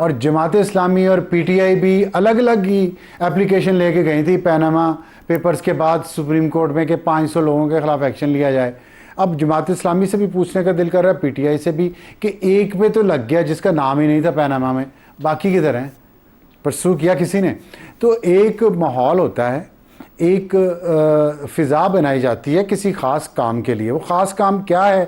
اور جماعت اسلامی اور P T I بھی الگ الگ ہی اپلیکیشن لے کے گئی تھی پیناما پیپرز کے بعد سپریم کورٹ میں کہ 500 لوگوں کے خلاف ایکشن لیا جائے. اب جماعت اسلامی سے بھی پوچھنے کا دل کر رہا ہے, پی ٹی آئی سے بھی, کہ ایک پہ تو لگ گیا جس کا نام ہی نہیں تھا پیناما میں, باقی کدھر ہیں؟ پرسو کیا کسی نے؟ تو ایک ماحول ہوتا ہے, ایک فضا بنائی جاتی ہے کسی خاص کام کے لیے. وہ خاص کام کیا ہے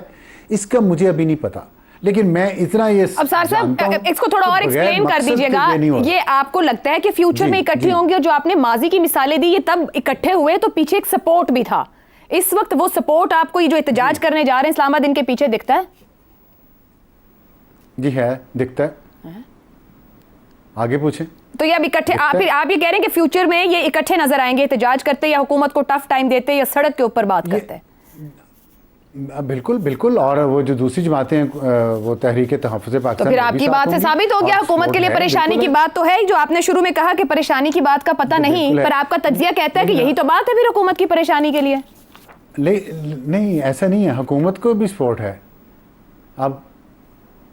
اس کا مجھے ابھی نہیں پتا, لیکن میں اتنا یہ اب سار صاحب اس کو تھوڑا اور ایکسپلین کر دیجئے گا. یہ آپ کو لگتا ہے کہ فیوچر میں اکٹھے ہوں گے؟ جو آپ نے ماضی کی مثالیں دی, یہ تب اکٹھے ہوئے تو پیچھے ایک سپورٹ بھی تھا. اس وقت وہ سپورٹ آپ کو یہ جو احتجاج کرنے جا رہے ہیں اسلام آباد ان کے پیچھے دکھتا ہے؟ جی ہے, دکھتا ہے. آگے پوچھیں. تو یہ اب اکٹھے آپ یہ کہہ رہے ہیں کہ فیوچر میں یہ اکٹھے نظر آئیں گے, احتجاج کرتے یا حکومت کو ٹف ٹائم دیتے یا سڑک کے اوپر بات کرتے؟ بالکل بالکل. اور وہ جو دوسری جماعتیں ہیں وہ تحریک تحفظ پاکستان, تو پھر آپ کی بات سے ثابت ہو گیا حکومت کے لیے پریشانی کی بات تو ہے. جو آپ نے شروع میں کہا کہ پریشانی کی بات کا پتہ نہیں, پر آپ کا تجزیہ کہتا ہے کہ یہی تو بات ہے پھر حکومت کی پریشانی کے لیے. نہیں, ایسا نہیں ہے. حکومت کو بھی سپورٹ ہے. اب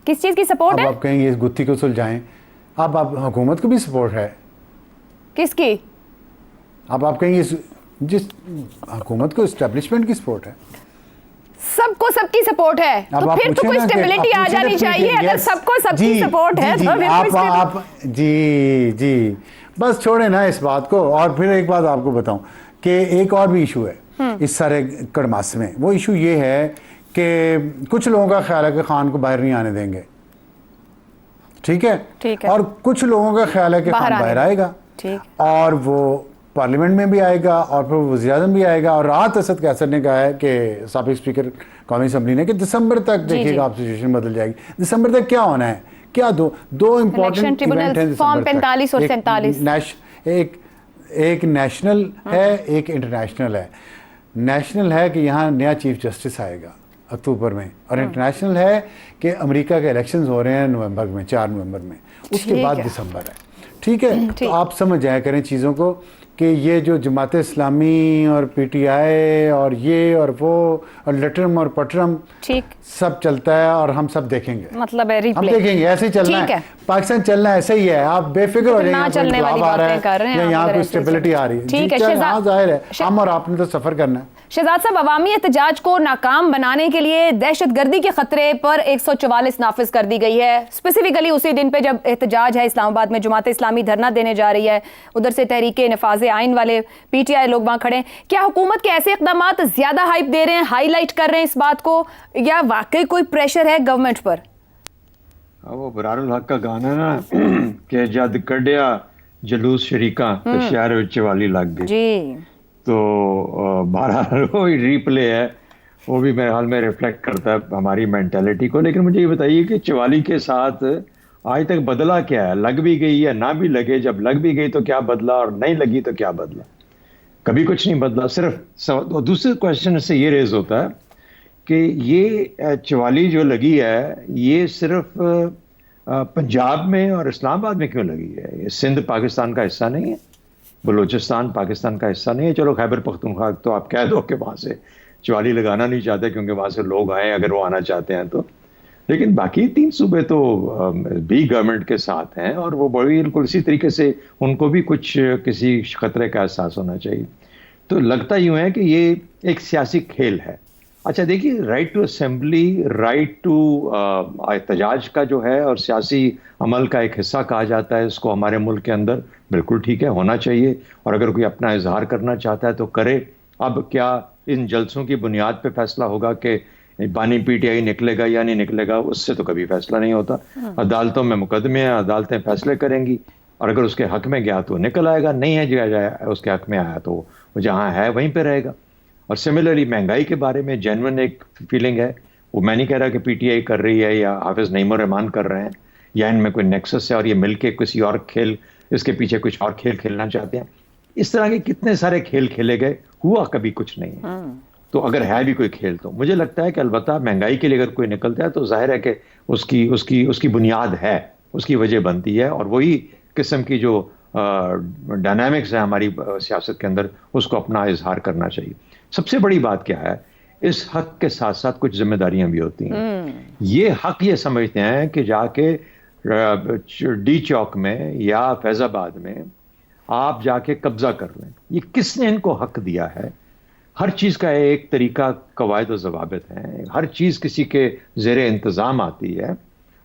کس چیز کی سپورٹ ہے؟ اب آپ کہیں گے اس گتھی کو سلجھائیں. اب حکومت کو بھی سپورٹ ہے. کس کی؟ اب آپ کہیں گے جس حکومت کو اسٹیبلشمنٹ کی سپورٹ ہے. سب کو سب کی سپورٹ ہے تو پھر تو کوئی اسٹیبلٹی آ جانی چاہیے. اگر سب کو سب کی سپورٹ ہے تو آپ جی بس چھوڑیں نا اس بات کو. اور پھر ایک بات آپ کو بتاؤں کہ ایک اور بھی ایشو ہے اس سارے کڑماس میں. وہ ایشو یہ ہے کہ کچھ لوگوں کا خیال ہے کہ خان کو باہر نہیں آنے دیں گے, ٹھیک ہے, اور کچھ لوگوں کا خیال ہے کہ خان باہر آئے گا, اور وہ پارلیمنٹ میں بھی آئے گا, اور پھر وزیر اعظم بھی آئے گا. اور راحت اسد قیصر نے کہا ہے کہ سابق اسپیکر قومی اسمبلی نے کہ دسمبر تک دیکھیے گا آپ سچویشن بدل جائے گی. دسمبر تک کیا ہونا ہے؟ کیا دو امپورٹنٹ ایونٹ ہیں فارم 45 اور 47. ایک نیشنل ہے, ایک انٹرنیشنل ہے. نیشنل ہے کہ یہاں نیا چیف جسٹس آئے گا اکتوبر میں, اور انٹرنیشنل ہے کہ امریکہ کے الیکشنز ہو رہے ہیں نومبر میں, 4 نومبر میں. اس کے بعد دسمبر ہے, ٹھیک ہے. تو آپ سمجھ جایا کریں چیزوں کو کہ یہ جو جماعت اسلامی اور پی ٹی آئی اور یہ اور وہ اور لٹرم اور پٹرم سب چلتا ہے, اور ہم سب دیکھیں گے. مطلب ہم دیکھیں گے, ایسے ہی چلنا ہے. پاکستان چلنا ایسا ہی ہے. آپ بے فکر ہو جائیں گے, یہاں کوئی اسٹیبلٹی آ رہی ہے. ہاں ظاہر ہے, ہم اور آپ نے تو سفر کرنا ہے. شہزاد صاحب, عوامی احتجاج کو ناکام بنانے کے لیے دہشت گردی کے خطرے پر 144 نافذ کر دی گئی ہے. اسپیسیفکلی اسی دن پہ جب احتجاج ہے اسلام آباد میں, جماعت اسلامی دھرنا دینے جا رہی ہے, ادھر سے تحریک نفاذ آئین والے پی ٹی آئی لوگ وہاں کھڑے ہیں. کیا حکومت کے ایسے اقدامات زیادہ ہائپ دے رہے ہیں, ہائی لائٹ کر رہے ہیں اس بات کو, یا واقعی کوئی پریشر ہے گورنمنٹ پر؟ وہ برار الحق کا گانا نا کہ جد کڈیا جلوس شریکاں تو شہر وچ والی لگ گئی. جی تو بہرحال وہ ری پلے ہے, وہ بھی میرے حال میں ریفلیکٹ کرتا ہے ہماری مینٹیلٹی کو. لیکن مجھے یہ بتائیے کہ چوالی کے ساتھ آج تک بدلا کیا ہے؟ لگ بھی گئی یا نہ بھی لگے, جب لگ بھی گئی تو کیا بدلا, اور نہیں لگی تو کیا بدلا؟ کبھی کچھ نہیں بدلا. صرف دوسرے کوشچن سے یہ ریز ہوتا ہے کہ یہ چوالی جو لگی ہے یہ صرف پنجاب میں اور اسلام آباد میں کیوں لگی ہے؟ یہ سندھ پاکستان کا حصہ نہیں ہے, بلوچستان پاکستان کا حصہ نہیں ہے. چلو خیبر پختونخوا تو آپ کہہ دو کہ وہاں سے چوالی لگانا نہیں چاہتے کیونکہ وہاں سے لوگ آئیں اگر وہ آنا چاہتے ہیں تو. لیکن باقی 3 صوبے تو بھی گورنمنٹ کے ساتھ ہیں, اور وہ بالکل اسی طریقے سے ان کو بھی کچھ کسی خطرے کا احساس ہونا چاہیے. تو لگتا یوں ہے کہ یہ ایک سیاسی کھیل ہے. اچھا دیکھیے, right to assembly, right to احتجاج کا جو ہے اور سیاسی عمل کا ایک حصہ کہا جاتا ہے اس کو ہمارے ملک کے اندر, بالکل ٹھیک ہے, ہونا چاہیے. اور اگر کوئی اپنا اظہار کرنا چاہتا ہے تو کرے. اب کیا ان جلسوں کی بنیاد پہ فیصلہ ہوگا کہ بانی پی ٹی آئی نکلے گا یا نہیں نکلے گا؟ اس سے تو کبھی فیصلہ نہیں ہوتا. عدالتوں میں مقدمے ہیں, عدالتیں فیصلے کریں گی, اور اگر اس کے حق میں گیا تو نکل آئے گا, نہیں ہے جائے اس کے حق میں آیا تو وہ جہاں ہے وہیں پہ رہے گا. اور سملرلی مہنگائی کے بارے میں جینون ایک فیلنگ ہے, وہ میں نہیں کہہ رہا کہ پی ٹی آئی کر رہی ہے یا حافظ نعیم الرحمان کر رہے ہیں, یا ان میں کوئی نیکسس ہے اور یہ مل کے کسی اور کھیل, اس کے پیچھے کچھ اور کھیل کھیلنا چاہتے ہیں. اس طرح کے کتنے سارے کھیل کھیلے گئے, ہوا کبھی کچھ نہیں ہے. تو اگر ہے بھی کوئی کھیل تو مجھے لگتا ہے کہ البتہ مہنگائی کے لیے اگر کوئی نکلتا ہے تو ظاہر ہے کہ اس کی بنیاد ہے, اس کی وجہ بنتی ہے, اور وہی قسم کی جو ڈائنامکس ہے ہماری سیاست کے اندر اس کو اپنا اظہار کرنا چاہیے. سب سے بڑی بات کیا ہے, اس حق کے ساتھ ساتھ کچھ ذمہ داریاں بھی ہوتی ہیں. یہ حق یہ سمجھتے ہیں کہ جا کے ڈی چوک میں یا فیض آباد میں آپ جا کے قبضہ کر لیں. یہ کس نے ان کو حق دیا ہے؟ ہر چیز کا ایک طریقہ، قواعد و ضوابط ہیں. ہر چیز کسی کے زیر انتظام آتی ہے،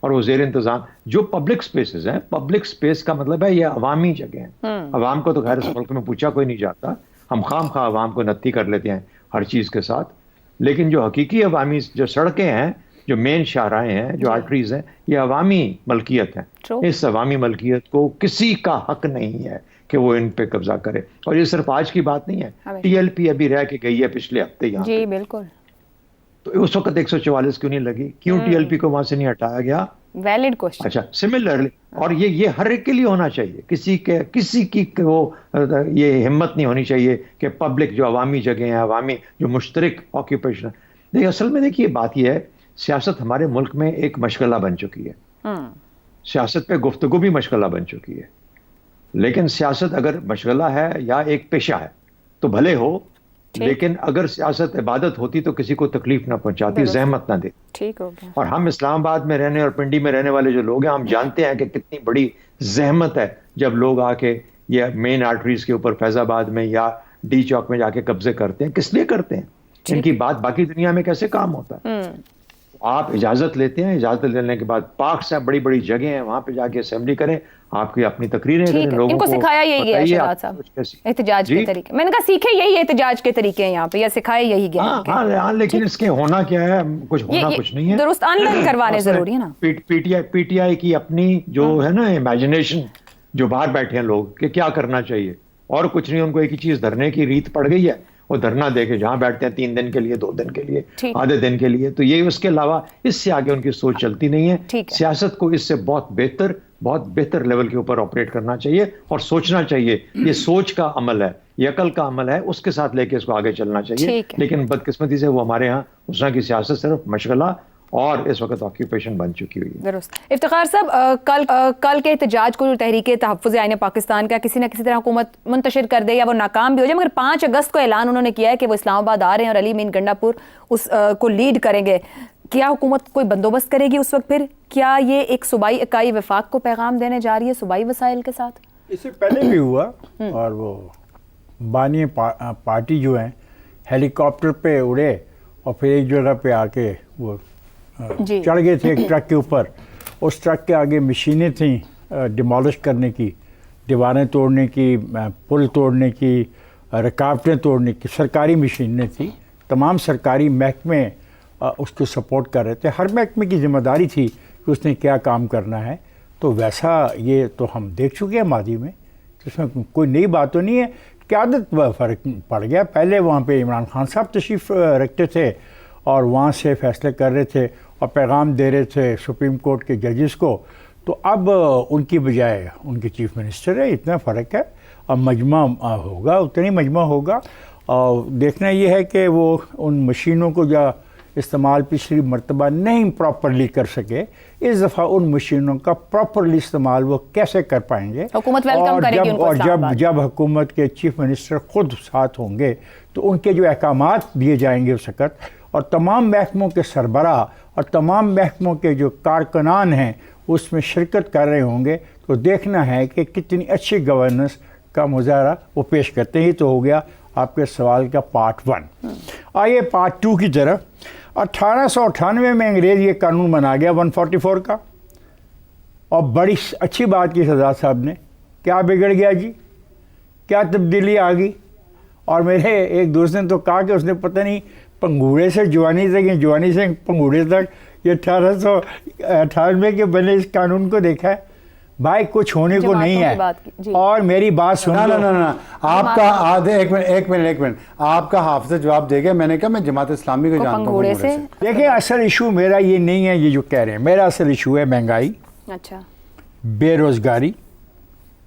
اور وہ زیر انتظام جو پبلک سپیسز ہیں، پبلک سپیس کا مطلب ہے یہ عوامی جگہ ہیں. عوام کو تو خیر اس ملک میں پوچھا کوئی نہیں جاتا، ہم خام خواہ عوام کو نتی کر لیتے ہیں ہر چیز کے ساتھ. لیکن جو حقیقی عوامی جو سڑکیں ہیں، جو مین شاہراہیں ہیں، جو آرٹریز ہیں، یہ عوامی ملکیت ہیں. اس عوامی ملکیت کو کسی کا حق نہیں ہے کہ وہ ان پہ قبضہ کرے. اور یہ صرف آج کی بات نہیں ہے، ٹی ایل پی ابھی رہ کے گئی ہے پچھلے ہفتے یہاں. جی بالکل. تو اس وقت 144 کیوں نہیں لگی؟ کیوں ٹی ایل پی کو وہاں سے نہیں ہٹایا گیا؟ Valid question. اچھا سملرلی، اور یہ ہر ایک کے لیے ہونا چاہیے. کسی کی وہ یہ ہمت نہیں ہونی چاہیے کہ پبلک جو عوامی جگہیں ہیں، عوامی جو مشترک آکوپیشن. دیکھیے اصل میں دیکھیے بات یہ ہے، سیاست ہمارے ملک میں ایک مشغلہ بن چکی ہے. سیاست پہ گفتگو بھی مشغلہ بن چکی ہے. لیکن سیاست اگر مشغلہ ہے یا ایک پیشہ ہے تو بھلے ہو، لیکن اگر سیاست عبادت ہوتی تو کسی کو تکلیف نہ پہنچاتی، زحمت نہ دے. ٹھیک ہو گیا. اور ہم اسلام آباد میں رہنے اور پنڈی میں رہنے والے جو لوگ ہیں، ہم جانتے ہیں کہ کتنی بڑی زحمت ہے جب لوگ آ کے یہ مین آرٹریز کے اوپر فیض آباد میں یا ڈی چوک میں جا کے قبضے کرتے ہیں. کس لیے کرتے ہیں؟ ان کی بات باقی دنیا میں کیسے کام ہوتا ہے؟ آپ اجازت لیتے ہیں، اجازت لینے کے بعد پارکس ہیں، بڑی بڑی جگہیں ہیں، وہاں پہ جا کے اسمبلی کریں، آپ کی اپنی تقریریں کریں. لوگوں ان کو سکھایا یہی گیا ہے شہزاد صاحب، احتجاج کے طریقے. میں نے کہا سیکھے یہی احتجاج کے طریقے ہیں یہاں پہ، یا سکھائے یہی گیا ہے. ہاں لیکن اس کے ہونا کیا ہے؟ کچھ ہونا کچھ نہیں ہے. درست ان لرن کروانے ضروری ہے نا. پی ٹی آئی کی اپنی جو ہے نا امیجنیشن، جو باہر بیٹھے ہیں لوگ کہ کیا کرنا چاہیے، اور کچھ نہیں. ان کو ایک ہی چیز، دھرنے کی ریت پڑ گئی ہے. وہ دھرنا دے کے جہاں بیٹھتے ہیں 3 دن کے لیے، 2 دن کے لیے، آدھے دن کے لیے. تو یہ اس کے علاوہ اس سے آگے ان کی سوچ چلتی نہیں ہے. سیاست کو اس سے بہت بہتر لیول کے اوپر آپریٹ کرنا چاہیے اور سوچنا چاہیے. یہ سوچ کا عمل ہے، یہ عقل کا عمل ہے، اس کے ساتھ لے کے اس کو آگے چلنا چاہیے. لیکن بدقسمتی سے وہ ہمارے ہاں اس طرح کی سیاست صرف مشغلہ اور اس وقت آکیوپیشن بن چکی ہوئی ہے. درست. افتخار صاحب، کل کے احتجاج کو جو تحریک تحفظ آئین پاکستان کا کسی نہ کسی طرح حکومت منتشر کر دے یا وہ ناکام بھی ہو جائے، مگر 5 اگست کو اعلان انہوں نے کیا ہے کہ وہ اسلام آباد آ رہے ہیں اور علی مین گنڈا پور اس کو لیڈ کریں گے. کیا حکومت کوئی بندوبست کرے گی اس وقت؟ پھر کیا یہ ایک صوبائی اکائی وفاق کو پیغام دینے جا رہی ہے صوبائی وسائل کے ساتھ؟ اس سے پہلے بھی ہوا، اور وہ بانی پارٹی جو ہیں ہیلی کاپٹر پہ اڑے اور پھر ایک جگہ پہ آ کے وہ چڑھ گئے تھے ایک ٹرک کے اوپر. اس ٹرک کے آگے مشینیں تھیں ڈیمالش کرنے کی، دیواریں توڑنے کی، پل توڑنے کی، رکاوٹیں توڑنے کی. سرکاری مشینیں تھیں. تمام سرکاری محکمے اس کو سپورٹ کر رہے تھے. ہر محکمے کی ذمہ داری تھی کہ اس نے کیا کام کرنا ہے. تو ویسا یہ تو ہم دیکھ چکے ہیں ماضی میں، اس میں کوئی نئی بات تو نہیں ہے. قیادت فرق پڑ گیا. پہلے وہاں پہ عمران خان صاحب تشریف رکھتے تھے اور وہاں سے فیصلے کر رہے تھے اور پیغام دے رہے تھے سپریم کورٹ کے ججز کو. تو اب ان کی بجائے ان کے چیف منسٹر ہے. اتنا فرق ہے. اب مجمع ہوگا، اتنی مجمع ہوگا. اور دیکھنا یہ ہے کہ وہ ان مشینوں کو جو استعمال پچھلی مرتبہ نہیں پراپرلی کر سکے، اس دفعہ ان مشینوں کا پراپرلی استعمال وہ کیسے کر پائیں گے. حکومت ویلکم کرے گی ان کو. اور جب حکومت کے چیف منسٹر خود ساتھ ہوں گے تو ان کے جو احکامات دیے جائیں گے اس وقت، اور تمام محکموں کے سربراہ اور تمام محکموں کے جو کارکنان ہیں اس میں شرکت کر رہے ہوں گے، تو دیکھنا ہے کہ کتنی اچھی گورننس کا مظاہرہ وہ پیش کرتے ہیں. تو ہو گیا آپ کے سوال کا پارٹ 1. آئیے پارٹ 2 کی طرف. 1898 میں انگریز یہ قانون بنا گیا 144 کا، اور بڑی اچھی بات کی شہزاد صاحب نے. کیا بگڑ گیا جی؟ کیا تبدیلی آ گئی؟ اور میرے ایک دوست نے تو کہا کہ اس نے پتہ نہیں پنگوڑے سے جوانی تک یا جوانی سے پنگوڑے تک یہ 1898 کے بنے اس قانون کو دیکھا ہے. بھائی کچھ ہونے کو نہیں ہے. اور میری بات سن لو. نا آپ کا ایک منٹ آپ کا حافظ جواب دے گیا. میں نے کہا میں جماعت اسلامی کو جانتا ہوں. دیکھیں اصل ایشو میرا یہ نہیں ہے یہ جو کہہ رہے ہیں. میرا اصل ایشو ہے مہنگائی، اچھا، بے روزگاری،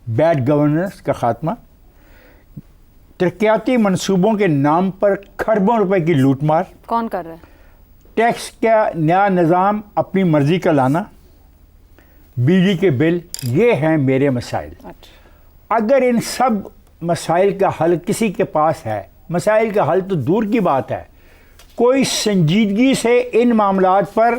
بیڈ گورننس کا خاتمہ، ترقیاتی منصوبوں کے نام پر کھربوں روپے کی لوٹ مار. کون کر رہا ہے؟ ٹیکس کا نیا نظام اپنی مرضی کا لانا، بجلی کے بل. یہ ہیں میرے مسائل. اگر ان سب مسائل کا حل کسی کے پاس ہے، مسائل کا حل تو دور کی بات ہے، کوئی سنجیدگی سے ان معاملات پر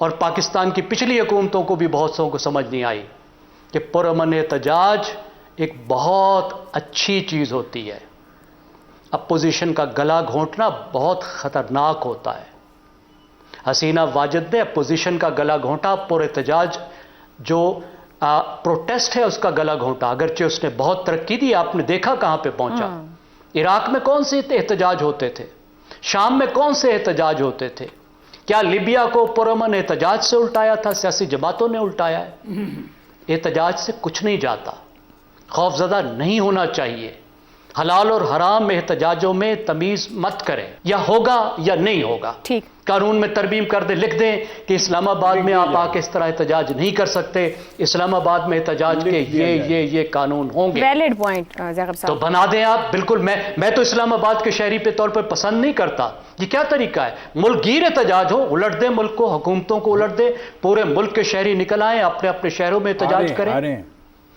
اور پاکستان کی پچھلی حکومتوں کو بھی بہت سو کو سمجھ نہیں آئی کہ پرامن احتجاج ایک بہت اچھی چیز ہوتی ہے. اپوزیشن کا گلا گھونٹنا بہت خطرناک ہوتا ہے. حسینہ واجد نے اپوزیشن کا گلا گھونٹا, پر احتجاج جو پروٹیسٹ ہے اس کا گلا گھونٹا. اگرچہ اس نے بہت ترقی دی, آپ نے دیکھا کہاں پہ پہنچا. عراق میں کون سے احتجاج ہوتے تھے, شام میں کون سے احتجاج ہوتے تھے. کیا لیبیا کو پرامن احتجاج سے الٹایا تھا؟ سیاسی جماعتوں نے الٹایا ہے. احتجاج سے کچھ نہیں جاتا. خوف زدہ نہیں ہونا چاہیے. حلال اور حرام احتجاجوں میں تمیز مت کریں, یا ہوگا یا نہیں ہوگا. ٹھیک, قانون میں ترمیم کر دیں, لکھ دیں کہ اسلام آباد میں آپ آ کے اس طرح احتجاج نہیں کر سکتے, اسلام آباد میں احتجاج کے یہ قانون ہوں گے. ویلڈ پوائنٹ زیغب تو صاحب. بنا دیں آپ. بالکل, میں تو اسلام آباد کے شہری پہ طور پر پسند نہیں کرتا. یہ کیا طریقہ ہے؟ ملک گیر احتجاج ہو, الٹ دیں ملک کو, حکومتوں کو الٹ دیں, پورے ملک کے شہری نکل آئیں, اپنے اپنے شہروں میں احتجاج کریں.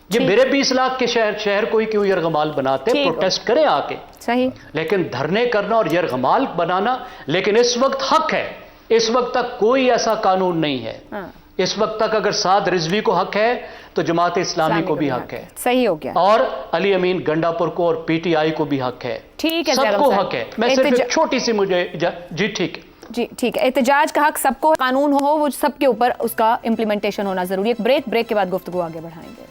یہ میرے 20 لاکھ کے شہر کو ہی کیوں یرغمال بناتے ہیں؟ پروٹیسٹ کریں آ کے. صحیح. لیکن دھرنے کرنا اور یرغمال بنانا, لیکن اس وقت حق ہے. اس وقت تک کوئی ایسا قانون نہیں ہے. اس وقت تک اگر سعد رضوی کو حق ہے تو جماعت اسلامی کو بھی حق ہے. صحیح ہو گیا. اور علی امین گنڈاپور کو اور پی ٹی آئی کو بھی حق ہے. ٹھیک ہے, سب کو حق ہے. میں صرف ایک چھوٹی سی مجھے جی ٹھیک ہے. جی ٹھیک ہے, احتجاج کا حق سب کو, قانون ہو وہ سب کے اوپر اس کا امپلیمنٹیشن ہونا ضروری ہے. بریک کے بعد گفتگو آگے بڑھائیں گے.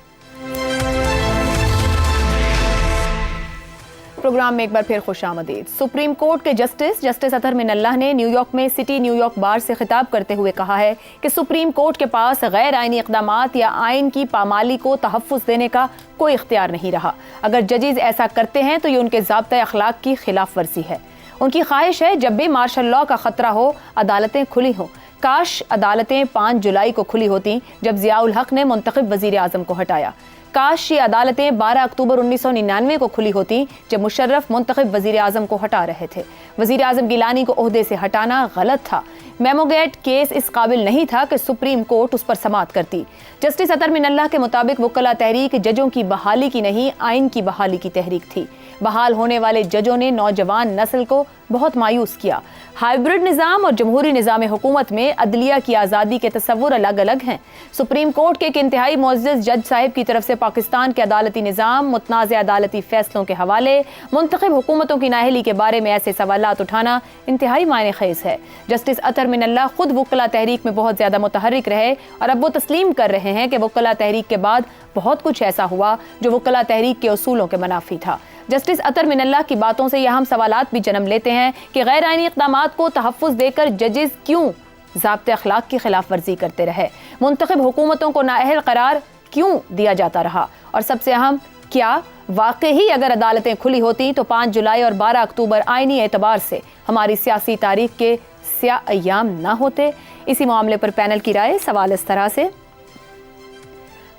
پروگرام میں ایک بار پھر خوش آمدید. سپریم کورٹ کے جسٹس اطہر من اللہ نے نیو یارک میں سٹی نیو یارک بار سے خطاب کرتے ہوئے کہا ہے کہ سپریم کورٹ کے پاس غیر آئینی اقدامات یا آئین کی پامالی کو تحفظ دینے کا کوئی اختیار نہیں رہا. اگر ججز ایسا کرتے ہیں تو یہ ان کے ضابطۂ اخلاق کی خلاف ورزی ہے. ان کی خواہش ہے جب بھی مارشل لاء کا خطرہ ہو عدالتیں کھلی ہوں. کاش عدالتیں 5 جولائی کو کھلی ہوتیں جب ضیاء الحق نے منتخب وزیر اعظم کو ہٹایا. کاش یہ عدالتیں 12 اکتوبر 1999 کو کھلی ہوتی جب مشرف منتخب وزیر اعظم کو ہٹا رہے تھے. وزیر اعظم گیلانی کو عہدے سے ہٹانا غلط تھا. میموگیٹ کیس اس قابل نہیں تھا کہ سپریم کورٹ اس پر سماعت کرتی. جسٹس اطہر من اللہ کے مطابق وکلا تحریک ججوں کی بحالی کی نہیں, آئین کی بحالی کی تحریک تھی. بحال ہونے والے ججوں نے نوجوان نسل کو بہت مایوس کیا. ہائیبرڈ نظام اور جمہوری نظام حکومت میں عدلیہ کی آزادی کے تصور الگ الگ ہیں. سپریم کورٹ کے ایک انتہائی معزز جج صاحب کی طرف سے پاکستان کے عدالتی نظام, متنازع عدالتی فیصلوں کے حوالے, منتخب حکومتوں کی نااہلی کے بارے میں ایسے سوالات اٹھانا انتہائی معنی خیز ہے. جسٹس اطہر من اللہ خود وکلا تحریک میں بہت زیادہ متحرک رہے اور اب وہ تسلیم کر رہے ہیں کہ وکلا تحریک کے بعد بہت کچھ ایسا ہوا جو وکلا تحریک کے اصولوں کے منافی تھا. جسٹس اطہر من اللہ کی باتوں سے یہ اہم سوالات بھی جنم لیتے ہیں کہ غیر آئینی اقدامات کو تحفظ دے کر ججز کیوں ضابطۂ اخلاق کی خلاف ورزی کرتے رہے, منتخب حکومتوں کو نااہل قرار کیوں دیا جاتا رہا, اور سب سے اہم, کیا واقعی اگر عدالتیں کھلی ہوتی تو 5 جولائی اور 12 اکتوبر آئینی اعتبار سے ہماری سیاسی تاریخ کے سیاہ ایام نہ ہوتے. اسی معاملے پر پینل کی رائے. سوال اس طرح سے,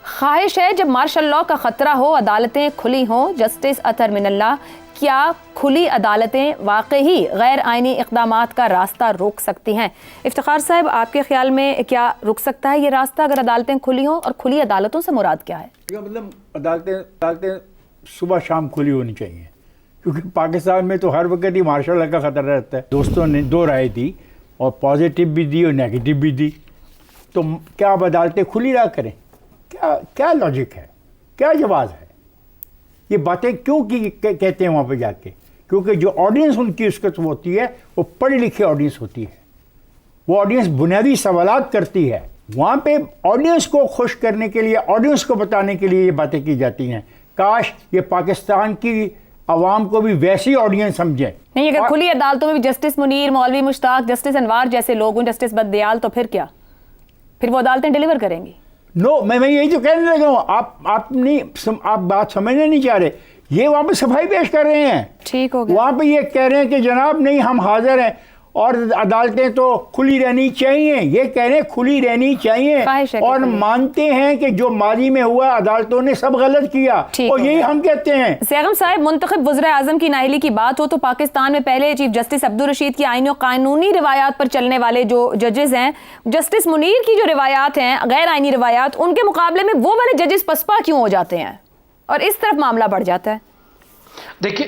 خواہش ہے جب مارشل لاء کا خطرہ ہو عدالتیں کھلی ہوں. جسٹس اطہر من اللہ, کیا کھلی عدالتیں واقعی غیر آئینی اقدامات کا راستہ روک سکتی ہیں؟ افتخار صاحب, آپ کے خیال میں کیا رک سکتا ہے یہ راستہ اگر عدالتیں کھلی ہوں, اور کھلی عدالتوں سے مراد کیا ہے؟ مطلب عدالتیں صبح شام کھلی ہونی چاہیے, کیونکہ پاکستان میں تو ہر وقت ہی مارشل لاء کا خطرہ رہتا ہے. دوستوں نے 2 رائے دی اور پازیٹیو بھی دی اور نیگیٹو بھی دی, تو کیا اب عدالتیں کھلی رہا کریں؟ کیا لاجک ہے, کیا جواز ہے؟ یہ باتیں کیوں کہتے ہیں وہاں پہ جا کے؟ کیونکہ جو آڈینس ان کی اس وقت ہوتی ہے وہ پڑھی لکھی آڈینس ہوتی ہے. وہ آڈینس بنیادی سوالات کرتی ہے. وہاں پہ آڈینس کو خوش کرنے کے لیے, آڈینس کو بتانے کے لیے یہ باتیں کی جاتی ہیں. کاش یہ پاکستان کی عوام کو بھی ویسی آڈینس سمجھیں. نہیں, اگر کھلی عدالتوں میں بھی جسٹس منیر, مولوی مشتاق, جسٹس انوار جیسے لوگ ہوں, جسٹس بددیال, تو پھر کیا؟ پھر وہ عدالتیں ڈیلیور کریں گی؟ میں یہی تو کہنے لگا ہوں. آپ بات سمجھنے نہیں چاہ رہے. یہ وہاں پہ صفائی پیش کر رہے ہیں. ٹھیک ہو گیا. وہاں پہ یہ کہہ رہے ہیں کہ جناب نہیں, ہم حاضر ہیں اور عدالتیں تو کھلی رہنی چاہیے. یہ کہہ رہے ہیں کھلی رہنی چاہیے, اور مانتے ہیں کہ جو ماضی میں ہوا عدالتوں نے سب غلط کیا, اور یہی ہم کہتے ہیں. سیغم صاحب, منتخب وزراء اعظم کی نااہلی کی بات ہو تو پاکستان میں پہلے چیف جسٹس عبدالرشید کی آئینی و قانونی روایات پر چلنے والے جو ججز ہیں, جسٹس منیر کی جو روایات ہیں غیر آئینی روایات, ان کے مقابلے میں وہ والے ججز پسپا کیوں ہو جاتے ہیں اور اس طرف معاملہ بڑھ جاتا ہے؟ دیکھیے,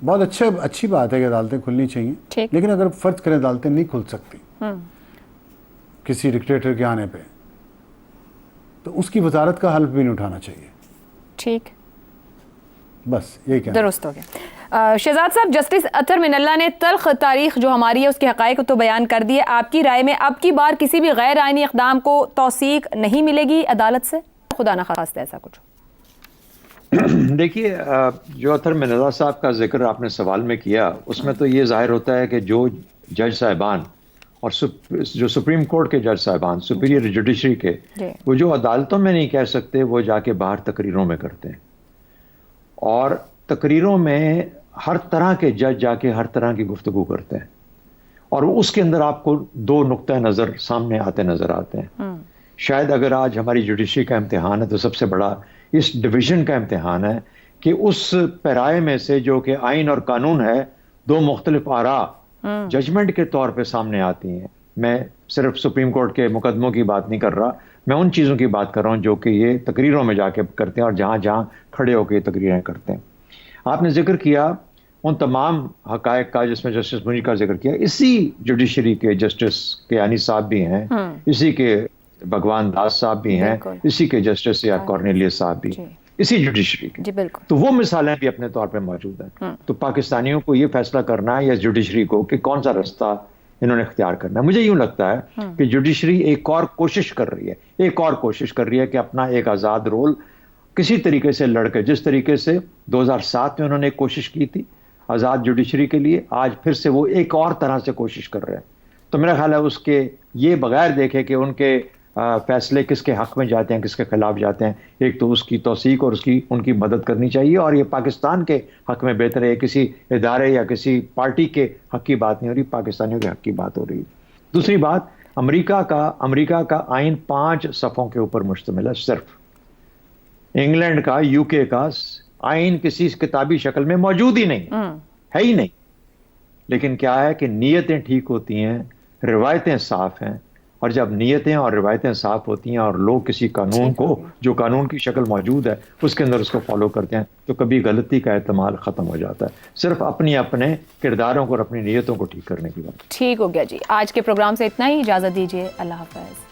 بہت اچھی بات ہے کہ عدالتیں کھلنی چاہیے، ٹھیک۔ لیکن اگر فرض کریں عدالتیں نہیں کھل سکتی کسی ڈکٹیٹر کے آنے پہ، تو اس کی وزارت کا حلف بھی نہیں اٹھانا چاہیے. ٹھیک، بس یہی کہنا. درست ہو گیا. شہزاد صاحب، جسٹس اطہر من اللہ نے تلخ تاریخ جو ہماری ہے اس کے حقائق تو بیان کر دیے. آپ کی رائے میں اب کی بار کسی بھی غیر آئینی اقدام کو توثیق نہیں ملے گی عدالت سے؟ خدا نخواستہ ایسا کچھ. دیکھیے، جو اطہر من اللہ صاحب کا ذکر آپ نے سوال میں کیا، اس میں تو یہ ظاہر ہوتا ہے کہ جو جج صاحبان اور جو سپریم کورٹ کے جج صاحبان، سپیریئر جوڈیشری کے، وہ جو عدالتوں میں نہیں کہہ سکتے، وہ جا کے باہر تقریروں میں کرتے ہیں. اور تقریروں میں ہر طرح کے جج جا کے ہر طرح کی گفتگو کرتے ہیں، اور اس کے اندر آپ کو دو نقطۂ نظر سامنے آتے نظر آتے ہیں. شاید اگر آج ہماری جوڈیشری کا امتحان ہے تو سب سے بڑا اس ڈویژن کا امتحان ہے کہ اس پیرائے میں سے جو کہ آئین اور قانون ہے، دو مختلف آراء ججمنٹ کے طور پہ سامنے آتی ہیں. میں صرف سپریم کورٹ کے مقدموں کی بات نہیں کر رہا، میں ان چیزوں کی بات کر رہا ہوں جو کہ یہ تقریروں میں جا کے کرتے ہیں اور جہاں جہاں کھڑے ہو کے یہ تقریریں کرتے ہیں. آپ نے ذکر کیا ان تمام حقائق کا جس میں جسٹس منیر کا ذکر کیا. اسی جوڈیشری کے جسٹس کیانی صاحب بھی ہیں، اسی کے بھگوان داس صاحب بھی ہیں، اسی کے جسٹس یا کارنیلیس صاحب بھی، اسی جوڈیشری کے. تو وہ مثالیں بھی اپنے طور پہ موجود ہیں. تو پاکستانیوں کو یہ فیصلہ کرنا ہے یا جوڈیشری کو کہ کون سا رستہ انہوں نے اختیار کرنا ہے. مجھے یوں لگتا ہے کہ جوڈیشری ایک اور کوشش کر رہی ہے کہ اپنا ایک آزاد رول کسی طریقے سے لڑ کے، جس طریقے سے 2007 میں انہوں نے ایک کوشش کی تھی آزاد جوڈیشری کے لیے، آج پھر سے وہ ایک اور طرح سے کوشش کر رہے ہیں. تو میرا خیال ہے اس کے یہ بغیر دیکھے کہ ان کے فیصلے کس کے حق میں جاتے ہیں، کس کے خلاف جاتے ہیں، ایک تو اس کی توثیق اور ان کی مدد کرنی چاہیے. اور یہ پاکستان کے حق میں بہتر ہے، کسی ادارے یا کسی پارٹی کے حق کی بات نہیں ہو رہی، پاکستانیوں کے حق کی بات ہو رہی. دوسری بات، امریکہ کا آئین 5 صفوں کے اوپر مشتمل ہے. صرف انگلینڈ کا، یو کے کا آئین کسی کتابی شکل میں موجود ہی نہیں ہے ہی نہیں. لیکن کیا ہے کہ نیتیں ٹھیک ہوتی ہیں، روایتیں صاف ہیں، اور جب نیتیں اور روایتیں صاف ہوتی ہیں اور لوگ کسی قانون کو جو قانون کی شکل موجود ہے اس کے اندر اس کو فالو کرتے ہیں، تو کبھی غلطی کا احتمال ختم ہو جاتا ہے. صرف اپنے کرداروں کو اور اپنی نیتوں کو ٹھیک کرنے کی بات. ٹھیک ہو گیا جی. آج کے پروگرام سے اتنا ہی. اجازت دیجیے. اللہ حافظ.